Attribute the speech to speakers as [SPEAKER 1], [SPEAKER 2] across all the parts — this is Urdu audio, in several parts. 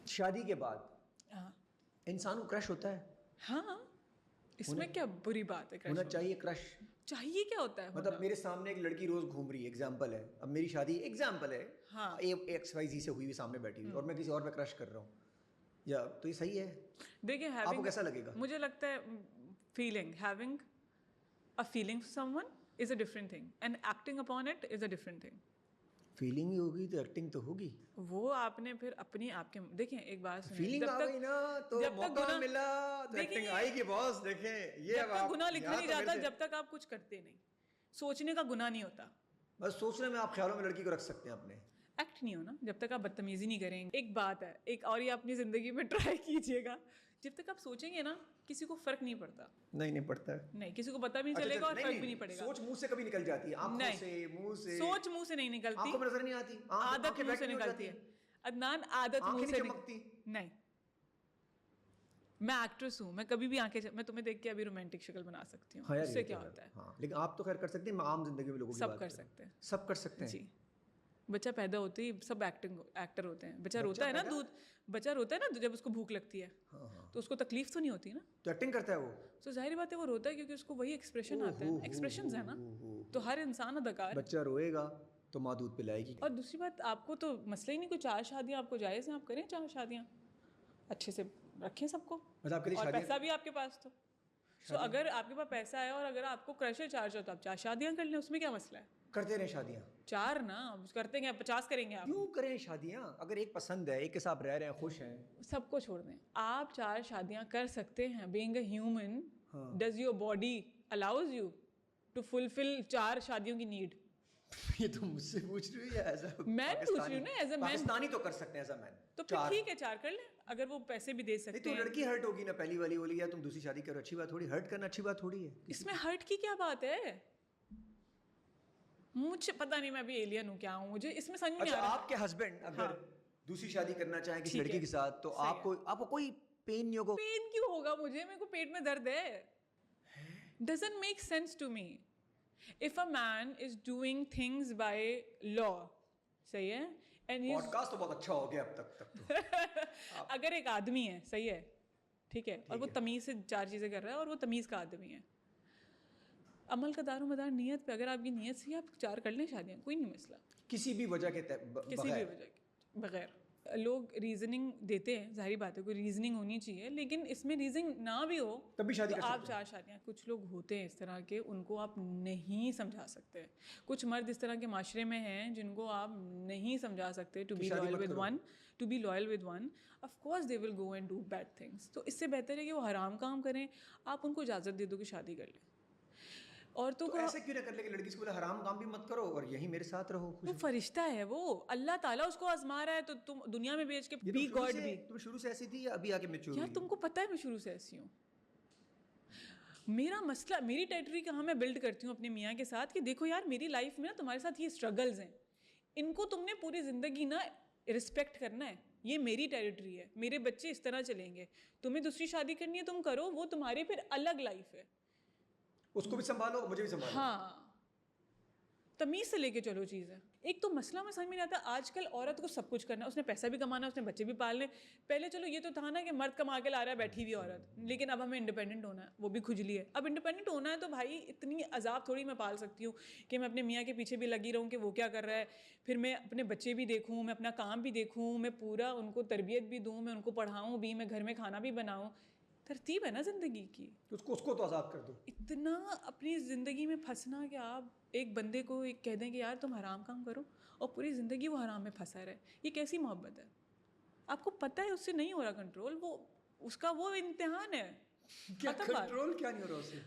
[SPEAKER 1] شادی کے بعد انسان کو کرش ہوتا ہے.
[SPEAKER 2] ہاں اس میں کیا بری بات ہے؟
[SPEAKER 1] ہونا چاہیے کرش.
[SPEAKER 2] چاہیے کیا ہوتا ہے؟
[SPEAKER 1] مطلب میرے سامنے ایک لڑکی روز گھوم رہی ہے, ایگزامپل ہے, اب میری شادی ایگزامپل ہے, ایکس وائی زی سے ہوئی ہوئی سامنے بیٹھی ہوئی, اور میں کسی اور پہ کرش کر رہا ہوں, یا تو یہ صحیح ہے؟
[SPEAKER 2] دیکھیں
[SPEAKER 1] آپ کو کیسا لگے گا؟
[SPEAKER 2] مجھے لگتا ہے having a feeling for someone is a different thing and acting upon it is a different thing.
[SPEAKER 1] Feeling ہی ہوگی تو ایکٹنگ تو ہوگی.
[SPEAKER 2] وہ آپ نے پھر اپنی آپ کے دیکھیں ایک بات سنیں,
[SPEAKER 1] فیلنگ آ گئی نا تو موقع ملا تو ایکٹنگ آئے گی باس. دیکھیں یہ
[SPEAKER 2] جب تک گناہ لکھا نہیں جاتا, جب تک آپ کچھ کرتے نہیں, سوچنے کا گناہ نہیں ہوتا.
[SPEAKER 1] بس سوچنے میں آپ خیالوں میں لڑکی کو رکھ سکتے ہیں اپنے,
[SPEAKER 2] ایکٹ نہیں ہونا جب تک آپ بدتمیزی نہیں کریں گے. ایک بات ہے, ایک اور یہ اپنی زندگی میں ٹرائی کیجیے گا, جب تک آپ سوچیں گے نا کسی کو فرق نہیں پڑتا.
[SPEAKER 1] نہیں پڑتا ہے,
[SPEAKER 2] نہیں کسی کو پتہ بھی نہیں چلے گا اور فرق بھی نہیں پڑے گا.
[SPEAKER 1] سوچ منہ سے کبھی نکل جاتی ہے, آنکھوں سے, منہ سے.
[SPEAKER 2] سوچ منہ سے نہیں نکلتی,
[SPEAKER 1] آنکھوں میں نظر نہیں آتی,
[SPEAKER 2] عادت منہ سے نکلتی ہے. عدنان عادت منہ سے نکلتی نہیں. میں ایکٹریس ہوں, میں کبھی بھی آنکھیں, میں تمہیں دیکھ کے ابھی رومانٹک شکل بنا سکتی ہوں, اس سے کیا ہوتا ہے؟
[SPEAKER 1] ہاں لیکن آپ تو خیر کر سکتے ہیں, عام زندگی میں لوگوں کی
[SPEAKER 2] سب کر سکتے ہیں,
[SPEAKER 1] سب کر سکتے ہیں.
[SPEAKER 2] جی بچہ پیدا ہوتے ہی سب ایکٹر ہوتے ہیں. بچہ روتا ہے نا, بچہ روتا ہے نا جب اس کو بھوک لگتی ہے, تو اس کو تکلیف تو نہیں ہوتی نا,
[SPEAKER 1] تو ایکٹنگ کرتا ہے وہ.
[SPEAKER 2] تو ظاہر بات ہے وہ روتا ہے کیونکہ اس کو وہی ایکسپریشن آتا ہے. ایکسپریشنز ہے نا, تو ہر انسان اداکار.
[SPEAKER 1] بچہ روئے گا تو ماں دودھ پلائے گی.
[SPEAKER 2] اور دوسری بات, آپ کو تو مسئلہ ہی نہیں, کوئی 4 شادیاں آپ کو جائز ہیں, آپ کریں 4 شادیاں, اچھے سے رکھیں سب کو, اور پیسہ بھی آپ کے پاس. تو اگر آپ کے پاس پیسہ ہے اور اگر آپ کو کرش ہے 4 تو آپ 4 شادیاں کر لیں, اس میں کیا مسئلہ ہے؟
[SPEAKER 1] کرتے رہیں شادیاں.
[SPEAKER 2] 4 نا کرتے ہیں, 50 کریں گے آپ.
[SPEAKER 1] کیوں کریں شادیاں؟ اگر ایک پسند ہے, ایک کے ساتھ رہ رہے ہیں, خوش ہیں,
[SPEAKER 2] سب کو چھوڑ دیں. آپ 4 شادیاں کر سکتے ہیں. Being a human, does your body allows you to fulfil 4 شادیوں کی نیڈ؟
[SPEAKER 1] یہ تو مجھ سے پوچھ رہی ہے,
[SPEAKER 2] میں پوچھ رہی ہوں نا ایز اے مین.
[SPEAKER 1] پاکستانی تو کر سکتے ہیں ایز اے مین,
[SPEAKER 2] تو پھر ٹھیک ہے 4 کر لیں, اگر وہ پیسے بھی دے سکتے ہیں.
[SPEAKER 1] تو لڑکی ہرٹ ہوگی نا, پہلی والی بولی یا تم دوسری شادی کرو, اچھی بات تھوڑی, ہرٹ کرنا اچھی بات تھوڑی ہے.
[SPEAKER 2] اس میں ہرٹ کی کیا بات ہے؟ مجھے پتا نہیں, میں ابھی ایلین ہوں کیا ہوں, مجھے اس میں سمجھ نہیں آ رہا.
[SPEAKER 1] آپ کے ہسبینڈ اگر دوسری شادی کرنا چاہیں کسی لڑکی کے ساتھ, تو آپ کو کوئی پین نہیں ہوگا؟
[SPEAKER 2] پین کیوں ہوگا مجھے؟ میرے کو پیٹ میں درد ہے. Doesn't make sense to me. If a man is doing things by law, صحیح ہے, and
[SPEAKER 1] پوڈ کاسٹ تو بہت اچھا ہو گیا اب تک.
[SPEAKER 2] اگر ایک آدمی ہے, صحیح ہے, ٹھیک ہے, اور وہ تمیز سے 4 چیزیں کر رہا ہے, اور وہ تمیز کا آدمی ہے, عمل کا دار و مدار نیت پہ. اگر آپ کی نیت سے آپ 4 کر لیں شادیاں, کوئی نہیں مسئلہ,
[SPEAKER 1] کسی بھی وجہ کے
[SPEAKER 2] کسی بھی وجہ کے بغیر. لوگ ریزننگ دیتے ہیں, ظاہری بات ہے کوئی ریزننگ ہونی چاہیے, لیکن اس میں ریزننگ نہ بھی ہو
[SPEAKER 1] تب بھی شادی
[SPEAKER 2] تو آپ 4 شادیاں. کچھ لوگ ہوتے ہیں اس طرح کے, ان کو آپ نہیں سمجھا سکتے. کچھ مرد اس طرح کے معاشرے میں ہیں جن کو آپ نہیں سمجھا سکتے to be loyal with one. Of course they will go and do bad things. تو اس سے بہتر ہے کہ وہ حرام کام کریں, آپ ان کو اجازت دے دو کہ شادی کر لیں. عورتوں کو
[SPEAKER 1] ایسے کیوں نہ کر لے کہ لڑکی سے بولے حرام کام بھی مت کرو اور یہی میرے ساتھ رہو.
[SPEAKER 2] وہ فرشتہ ہے, وہ اللہ تعالیٰ اس کو آزما رہا ہے, تو تم دنیا میں بیچ کے بی گاڈ بھی.
[SPEAKER 1] تم شروع سے ایسی تھی یا ابھی آگے میچور ہوئی؟
[SPEAKER 2] یار تم کو پتہ ہے میں شروع سے ایسی ہوں. میرا مسئلہ, میری ٹیریٹری کہاں میں بلڈ کرتی ہوں اپنے میاں کے ساتھ, کہ دیکھو یار میری لائف میں نا تمہارے ساتھ یہ اسٹرگلز ہیں, ان کو تم نے پوری زندگی نا رسپیکٹ کرنا ہے. یہ میری ٹیریٹری ہے, میرے بچے اس طرح چلیں گے. تمہیں دوسری شادی کرنی ہے تم کرو, وہ تمہاری پھر الگ لائف ہے,
[SPEAKER 1] اس کو بھی سنبھالو, مجھے بھی سنبھالو.
[SPEAKER 2] ہاں تمیز سے لے کے چلو چیزیں. ایک تو مسئلہ میں سمجھ میں نہیں آتا, آج کل عورت کو سب کچھ کرنا ہے, اس نے پیسہ بھی کمانا ہے, اس نے بچے بھی پالنے. پہلے چلو یہ تو تھا نا کہ مرد کما کے لا رہا ہے بیٹھی ہوئی عورت, لیکن اب ہمیں انڈیپینڈنٹ ہونا ہے, وہ بھی کھجلی ہے. اب انڈیپینڈنٹ ہونا ہے تو بھائی اتنی عذاب تھوڑی میں پال سکتی ہوں کہ میں اپنے میاں کے پیچھے بھی لگی رہوں کہ وہ کیا کر رہا ہے, پھر میں اپنے بچے بھی دیکھوں, میں اپنا کام بھی دیکھوں, میں پورا ان کو تربیت بھی دوں, میں ان کو پڑھاؤں بھی, میں گھر میں کھانا بھی بناؤں. ترتیب ہے نا زندگی کی.
[SPEAKER 1] اس کو تو آزاد کر دو.
[SPEAKER 2] اتنا اپنی زندگی میں پھنسنا کہ آپ ایک بندے کو ایک کہہ دیں کہ یار تم حرام کام کرو, اور پوری زندگی وہ حرام میں پھنسا رہے, یہ کیسی محبت ہے؟ آپ کو پتہ ہے اس سے نہیں ہو رہا کنٹرول, وہ اس کا وہ امتحان ہے.
[SPEAKER 1] کنٹرول کیا نہیں ہو رہا اس سے؟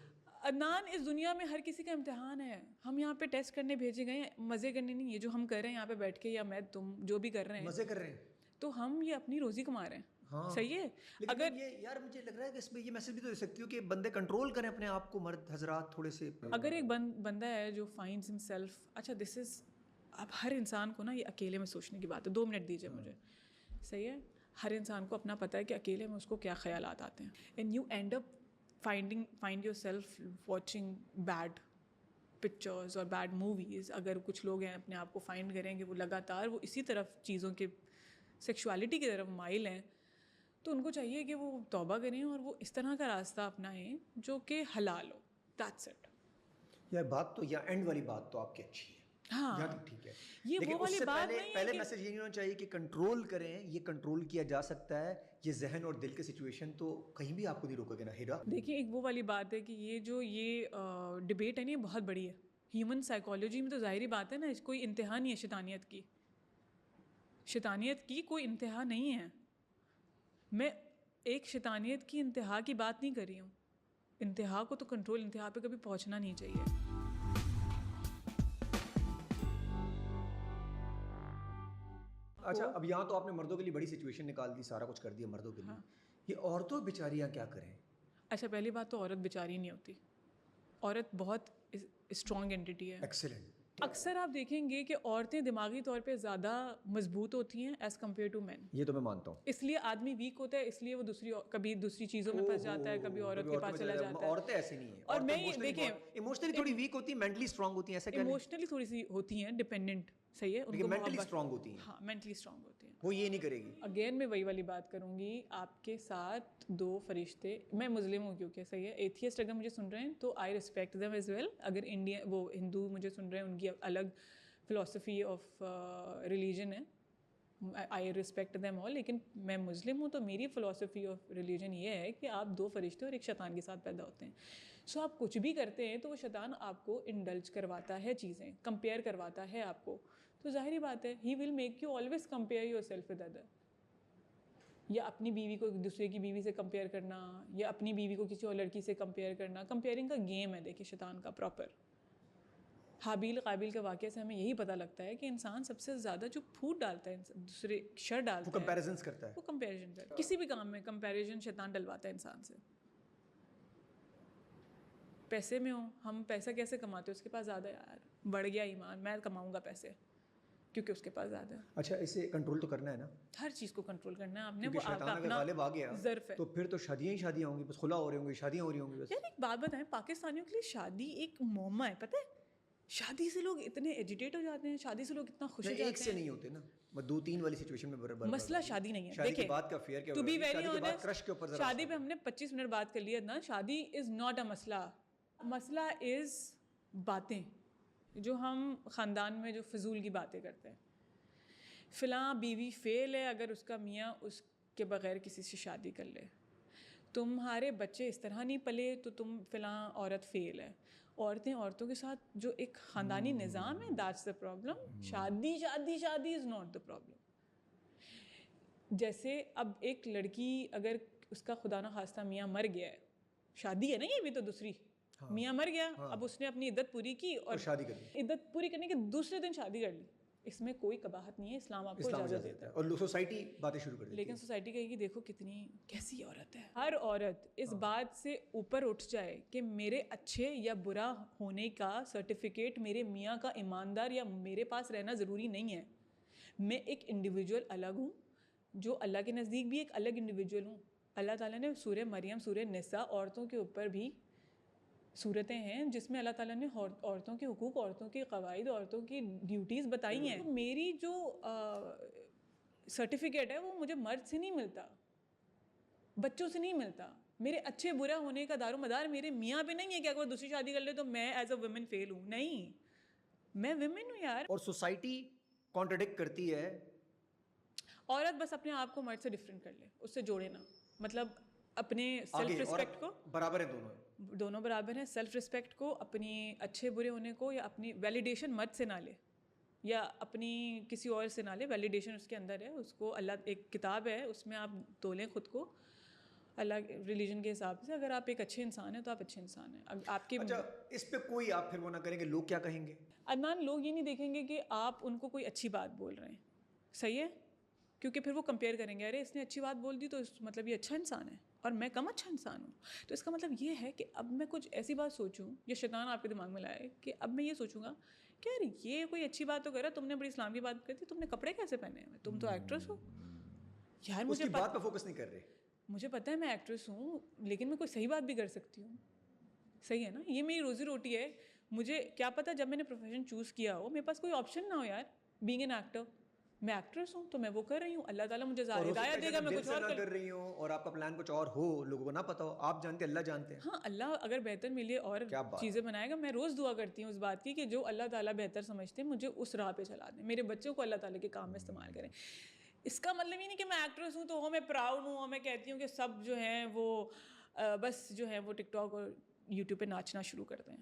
[SPEAKER 2] عدنان, اس دنیا میں ہر کسی کا امتحان ہے. ہم یہاں پہ ٹیسٹ کرنے بھیجے گئے ہیں, مزے کرنے نہیں. یہ جو ہم کر رہے ہیں یہاں پہ بیٹھ کے, یا میں تم جو بھی کر رہے ہیں,
[SPEAKER 1] مزے کر رہے ہیں,
[SPEAKER 2] تو ہم یہ اپنی روزی کما رہے ہیں.
[SPEAKER 1] ہاں
[SPEAKER 2] صحیح ہے.
[SPEAKER 1] اگر یہ یار مجھے لگ رہا ہے کہ اس میں یہ میسج بھی تو دے سکتی ہوں کہ بندے کنٹرول کریں اپنے آپ کو, مرد حضرات تھوڑے سے.
[SPEAKER 2] اگر ایک بندہ ہے جو فائنڈز ہم سیلف, اچھا دس از, اب ہر انسان کو نا یہ اکیلے میں سوچنے کی بات ہے. 2 منٹ دیجیے مجھے, صحیح ہے. ہر انسان کو اپنا پتہ ہے کہ اکیلے میں اس کو کیا خیالات آتے ہیں, and you end up find yourself watching bad pictures اور بیڈ موویز. اگر کچھ لوگ ہیں اپنے آپ کو فائنڈ کریں گے وہ لگاتار وہ اسی طرف چیزوں کے سیکشوالٹی کی طرف مائل ہیں تو ان کو چاہیے کہ وہ توبہ کریں اور وہ اس طرح کا راستہ اپنائیں جو کہ حلال ہو. That's it.
[SPEAKER 1] یا بات تو یا اینڈ والی بات تو آپ کی اچھی ہے,
[SPEAKER 2] ہاں
[SPEAKER 1] یہاں تک ٹھیک ہے,
[SPEAKER 2] یہ
[SPEAKER 1] لیکن
[SPEAKER 2] وہ
[SPEAKER 1] اس
[SPEAKER 2] والی
[SPEAKER 1] سے
[SPEAKER 2] بات نہیں ہے
[SPEAKER 1] پہلے
[SPEAKER 2] کہ
[SPEAKER 1] میسج یہ ہونا چاہیے کہ کنٹرول کریں, یہ کنٹرول کیا جا سکتا ہے, یہ ذہن اور دل کی سچویشن تو کہیں بھی آپ کو نہیں روکے گا نا ہیرا.
[SPEAKER 2] دیکھیے ایک وہ والی بات ہے کہ یہ ڈبیٹ ہے نا, یہ بہت بڑی ہے. ہیومن سائیکالوجی میں تو ظاہری بات ہے نا, کوئی انتہا نہیں ہے شیطانیت کی. شیطانیت کی کوئی انتہا نہیں ہے. میں ایک شیطانیت کی انتہا کی بات نہیں کر رہی ہوں. انتہا کو تو کنٹرول, انتہا پہ کبھی پہنچنا نہیں چاہیے.
[SPEAKER 1] اچھا اب یہاں تو آپ نے مردوں کے لیے بڑی سچویشن نکال دی, سارا کچھ کر دیا مردوں کے لیے, یہ عورتوں بیچاریاں کیا کریں؟
[SPEAKER 2] اچھا پہلی بات تو عورت بیچاری نہیں ہوتی, عورت بہت اسٹرانگ اینٹی ہے.
[SPEAKER 1] ایکسلنٹ.
[SPEAKER 2] اکثر آپ دیکھیں گے کہ عورتیں دماغی طور پہ زیادہ مضبوط ہوتی ہیں ایز کمپیئر ٹو مین.
[SPEAKER 1] یہ تو میں مانتا ہوں.
[SPEAKER 2] اس لیے آدمی ویک ہوتا ہے, اس لیے وہ کبھی دوسری چیزوں میں پھنس جاتا ہے, کبھی عورت کے پاس چلا جاتا ہے.
[SPEAKER 1] عورتیں ایسی نہیں ہیں,
[SPEAKER 2] اور میں یہ دیکھیں
[SPEAKER 1] ایموشنلی تھوڑی ویک ہوتی ہیں, مینٹلی اسٹرانگ ہوتی ہیں, ایسا کیا نہیں؟
[SPEAKER 2] ایموشنلی تھوڑی سی ہوتی ہیں ڈپینڈنٹ, صحیح ہے, ان کو
[SPEAKER 1] مینٹلی اسٹرانگ ہوتی ہیں.
[SPEAKER 2] ہاں مینٹلی اسٹرانگ ہوتی ہیں.
[SPEAKER 1] وہ یہ نہیں کرے گی.
[SPEAKER 2] اگین میں وہی والی بات کروں گی, آپ کے ساتھ دو فرشتے, میں مسلم ہوں کیونکہ, صحیح ہے, ایتھیسٹ اگر مجھے سن رہے ہیں تو I respect them as well. اگر انڈیا وہ ہندو مجھے سن رہے ہیں, ان کی الگ فلاسفی آف ریلیجن ہے, آئی ریسپیکٹ دیم آل. لیکن میں مسلم ہوں تو میری فلاسفی آف ریلیجن یہ ہے کہ آپ دو فرشتے اور ایک شیطان کے ساتھ پیدا ہوتے ہیں. سو آپ کچھ بھی کرتے ہیں تو وہ شیطان آپ کو انڈلج کرواتا ہے چیزیں, کمپیئر کرواتا ہے آپ کو. تو ظاہری بات ہے he will make you always compare yourself with other. یا اپنی بیوی کو دوسرے کی بیوی سے کمپیئر کرنا, یا اپنی بیوی کو کسی اور لڑکی سے کمپیئر کرنا. کمپیئرنگ کا گیم ہے دیکھیے شیطان کا پراپر. حابیل قابیل کے واقعے سے ہمیں یہی پتہ لگتا ہے کہ انسان سب سے زیادہ جو پھوٹ ڈالتا ہے, دوسرے شر ڈالتا ہے, وہ
[SPEAKER 1] کمپیریزنز کرتا ہے,
[SPEAKER 2] وہ کمپیریزن کرتا ہے. کسی بھی کام میں کمپیریزن شیطان ڈلواتا ہے انسان سے. پیسے میں ہوں, ہم پیسہ کیسے کماتے ہیں, اس کے پاس زیادہ ہے یار, بڑھ گیا ایمان, میں کماؤں گا پیسے کیونکہ اس کے پاس زیادہ ہے.
[SPEAKER 1] اچھا اسے کنٹرول تو کرنا ہے نا,
[SPEAKER 2] ہر چیز کو کنٹرول کرنا ہے آپ نے.
[SPEAKER 1] وہ شیطان اگر غالب آ گیا
[SPEAKER 2] ظرف ہے
[SPEAKER 1] تو پھر تو شادیاں ہی شادیاں ہوں گی, بس خلا ہو رہی ہوں گی, شادیاں ہو رہی ہوں گی بس.
[SPEAKER 2] یار ایک بات بتائیں, پاکستانیوں کے لیے شادی ایک معمہ ہے, پتہ ہے. شادی سے لوگ اتنے ایجیٹیٹ ہو جاتے ہیں, شادی سے لوگ اتنا خوش ہو جاتے ہیں.
[SPEAKER 1] ایک سے نہیں ہوتے نا, دو تین والی سچویشن میں برابر.
[SPEAKER 2] مسئلہ شادی نہیں ہے.
[SPEAKER 1] شادی کے بعد کا فیئر کیا
[SPEAKER 2] ٹو بی
[SPEAKER 1] ہوگا,
[SPEAKER 2] ویری
[SPEAKER 1] شادی کے بعد
[SPEAKER 2] آنیسٹ,
[SPEAKER 1] کرش کے اوپر
[SPEAKER 2] شادی پہ ہم نے 25 منٹ بات کر لیا نا. شادی از ناٹ اے مسئلہ. مسئلہ از باتیں جو ہم خاندان میں جو فضول کی باتیں کرتے ہیں. فلاں بیوی فیل ہے اگر اس کا میاں اس کے بغیر کسی سے شادی کر لے. تمہارے بچے اس طرح نہیں پلے تو تم فلاں عورت فیل ہے. عورتیں عورتوں کے ساتھ جو ایک خاندانی نظام ہے, دیٹس دا پرابلم. شادی شادی شادی از ناٹ دا پرابلم. جیسے اب ایک لڑکی اگر اس کا خدا نخواستہ میاں مر گیا ہے, شادی ہے نا یہ بھی تو دوسری, میاں مر گیا, اب اس نے اپنی عدت پوری کی اور
[SPEAKER 1] شادی کر لی,
[SPEAKER 2] عدت پوری کرنے کے دوسرے دن شادی کر لی. اس میں کوئی قباحت نہیں ہے, اسلام آپ کو اجازت دیتا ہے.
[SPEAKER 1] اور سوسائٹی باتیں شروع کر دیتی ہے.
[SPEAKER 2] لیکن سوسائٹی کہے گی دیکھو کتنی کیسی عورت ہے. ہر عورت اس بات سے اوپر اٹھ جائے کہ میرے اچھے یا برا ہونے کا سرٹیفکیٹ میرے میاں کا ایماندار یا میرے پاس رہنا ضروری نہیں ہے. میں ایک انڈیویجول الگ ہوں, جو اللہ کے نزدیک بھی ایک الگ انڈیویجول ہوں. اللہ تعالیٰ نے سورہ مریم, سورہ نساء, عورتوں کے اوپر بھی صورتیں ہیں جس میں اللہ تعالیٰ نے عورتوں کے حقوق, عورتوں کے قواعد, عورتوں کی ڈیوٹیز بتائی ہیں. میری جو سرٹیفکیٹ ہے وہ مجھے مرد سے نہیں ملتا, بچوں سے نہیں ملتا. میرے اچھے برا ہونے کا دار و مدار میرے میاں پہ نہیں ہے کہ اگر وہ دوسری شادی کر لے تو میں ایز اے ویمن فیل ہوں. نہیں, میں ویمن ہوں یار.
[SPEAKER 1] اور سوسائٹی کانٹرڈکٹ کرتی ہے.
[SPEAKER 2] عورت بس اپنے آپ کو مرد سے ڈفرینٹ کر لے, اس سے جوڑے نا, مطلب اپنے سیلف رسپیکٹ کو,
[SPEAKER 1] برابر ہیں
[SPEAKER 2] دونوں برابر ہیں. سیلف رسپیکٹ کو, اپنی اچھے برے ہونے کو, یا اپنی ویلیڈیشن مرد سے نہ لے یا اپنی کسی اور سے نہ لے. ویلیڈیشن اس کے اندر ہے, اس کو اللہ ایک کتاب ہے اس میں آپ تولیں خود کو اللہ ریلیجن کے حساب سے. اگر آپ ایک اچھے انسان ہیں تو آپ اچھے انسان ہیں. آپ کے
[SPEAKER 1] اچھا اس پہ کوئی آپ پھر وہ نہ کریں کہ لوگ کیا کہیں گے.
[SPEAKER 2] عدنان, لوگ یہ نہیں دیکھیں گے کہ آپ ان کو کوئی اچھی بات بول رہے ہیں, صحیح ہے, کیونکہ پھر وہ کمپیئر کریں گے, ارے اس نے اچھی بات بول دی تو مطلب یہ اچھا انسان ہے اور میں کم اچھا انسان ہوں. تو اس کا مطلب یہ ہے کہ اب میں کچھ ایسی بات سوچوں, یا شیطان آپ کے دماغ میں لائے کہ اب میں یہ سوچوں گا کہ یار یہ کوئی اچھی بات تو کرا, تم نے بڑی اسلام کی بات کری تھی, تم نے کپڑے کیسے پہنے ہیں, تم تو ایکٹریس ہو یار. مجھے
[SPEAKER 1] بات پہ فوکس نہیں کر رہے.
[SPEAKER 2] مجھے پتہ ہے میں ایکٹریس ہوں, لیکن میں کوئی صحیح بات بھی کر سکتی ہوں, صحیح ہے نا. یہ میری روزی روٹی ہے. مجھے کیا پتہ جب میں نے پروفیشن چوز کیا ہو میرے پاس کوئی آپشن نہ ہو یار, بینگ این ایکٹر. میں ایکٹریس ہوں تو میں وہ کر رہی ہوں, اللہ تعالیٰ مجھے
[SPEAKER 1] اور ہو سکتا ہے
[SPEAKER 2] ہدایت دے
[SPEAKER 1] کہ
[SPEAKER 2] گا,
[SPEAKER 1] تم
[SPEAKER 2] میں
[SPEAKER 1] دل
[SPEAKER 2] کچھ
[SPEAKER 1] سے
[SPEAKER 2] اور
[SPEAKER 1] نہ کر رہی ہوں اور آپ کا پلان کچھ اور ہو, لوگوں کو نہ پتا ہو, آپ جانتے اللہ جانتے ہیں.
[SPEAKER 2] ہاں, اللہ اگر بہتر میرے لیے اور چیزیں بنائے گا. میں روز دعا کرتی ہوں اس بات کی کہ جو اللہ تعالیٰ بہتر سمجھتے ہیں مجھے اس راہ پہ چلا دیں, میرے بچوں کو اللہ تعالیٰ کے کام میں استعمال کریں. اس کا مطلب یہ نہیں کہ میں ایکٹریس ہوں تو میں پراؤڈ ہوں اور میں کہتی ہوں کہ سب جو ہیں وہ بس جو ہے وہ ٹک ٹاک اور یوٹیوب پہ ناچنا شروع کر دیں.